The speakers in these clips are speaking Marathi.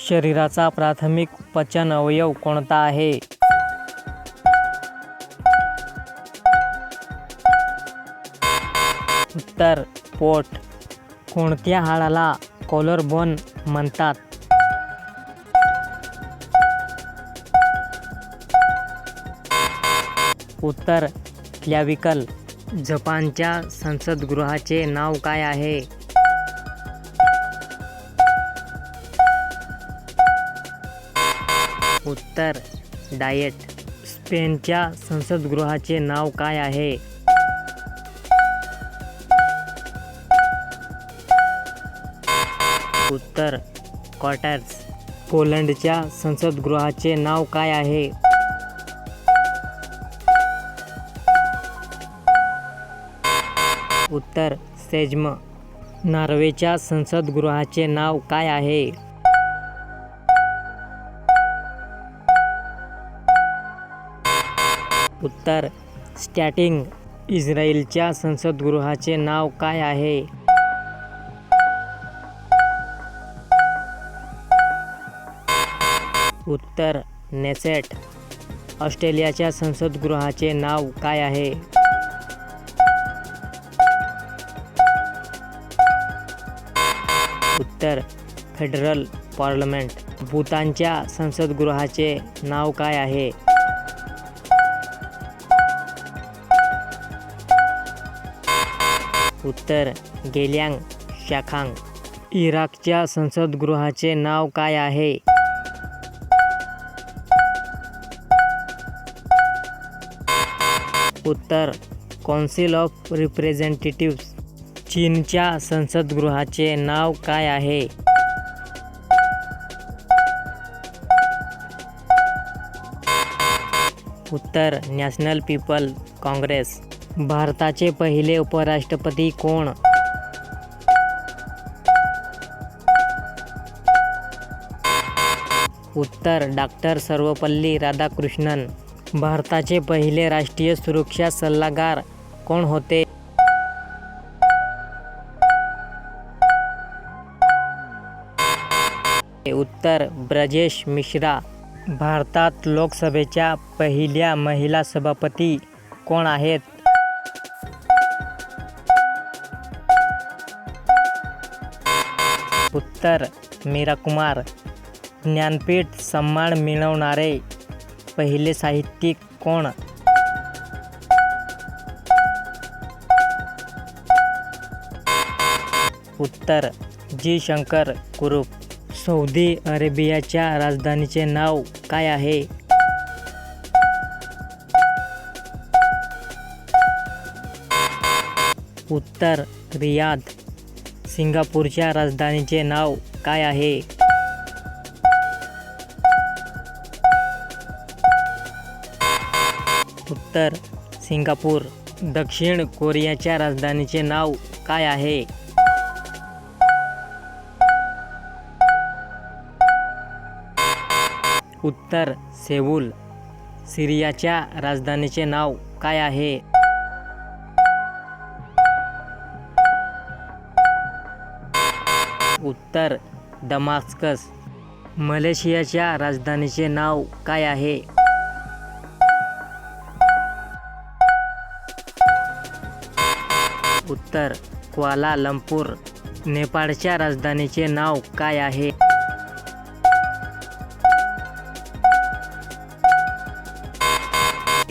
शरीराचा प्राथमिक पचन अवयव कोणता आहे? उत्तर पोट. कोणत्या हाडाला कॉलरबोन म्हणतात? उत्तर क्लॅव्हिकल. जपानच्या संसदगृहाचे नाव काय आहे? उत्तर डायट. स्पेनच्या संसदगृहाचे नाव काय आहे? उत्तर कॉर्टेस. पोलंडच्या संसदगृहाचे नाव काय आहे? उत्तर सेज्म. नॉर्वेच्या संसदगृहाचे नाव काय आहे? उत्तर स्टॅटिंग. इस्रायलच्या संसदगृहाचे नाव काय आहे? उत्तर नेसेट. ऑस्ट्रेलियाच्या संसदगृहाचे नाव काय आहे? उत्तर फेडरल पार्लमेंट. भूतानच्या संसदगृहाचे नाव काय आहे? उत्तर गेल्यांग शाखांग. इराकच्या संसदगृहाचे नाव काय आहे? उत्तर कौन्सिल ऑफ रिप्रेझेंटेटिव्ह्स. चीनच्या संसदगृहाचे नाव काय आहे? उत्तर नॅशनल पीपल काँग्रेस. भारताचे पहिले उपराष्ट्रपती कोण? उत्तर डॉक्टर सर्वपल्ली राधाकृष्णन. भारताचे पहिले राष्ट्रीय सुरक्षा सल्लागार कोण होते? उत्तर ब्रजेश मिश्रा. भारतात लोकसभेच्या पहिल्या महिला सभापती कोण आहेत? उत्तर मीरा कुमार. ज्ञानपीठ सन्मान मिळवणारे पहिले साहित्यिक कोण? उत्तर जी शंकर कुरुप. सौदी अरेबियाच्या राजधानीचे नाव काय आहे? उत्तर रियाद. सिंगापूरच्या राजधानीचे नाव काय आहे? उत्तर सिंगापूर. दक्षिण कोरियाच्या राजधानीचे नाव काय आहे? उत्तर सेऊल. सिरियाच्या राजधानीचे नाव काय आहे? उत्तर दमास्कस. मलेशियाच्या राजधानीचे नाव काय आहे? उत्तर क्वालालंपूर. नेपाळच्या राजधानीचे नाव काय आहे?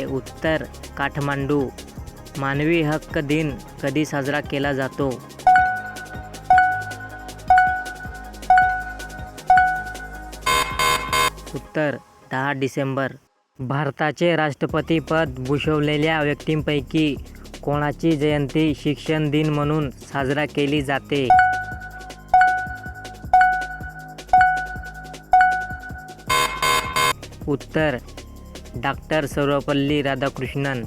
उत्तर काठमांडू. मानवी हक्क दिन कधी साजरा केला जातो? उत्तर 10 डिसेंबर. भारताचे राष्ट्रपतीपद भूषवलेल्या व्यक्तींपैकी कोणाची जयंती शिक्षण दिन म्हणून साजरा केली जाते? उत्तर डॉक्टर सर्वपल्ली राधाकृष्णन.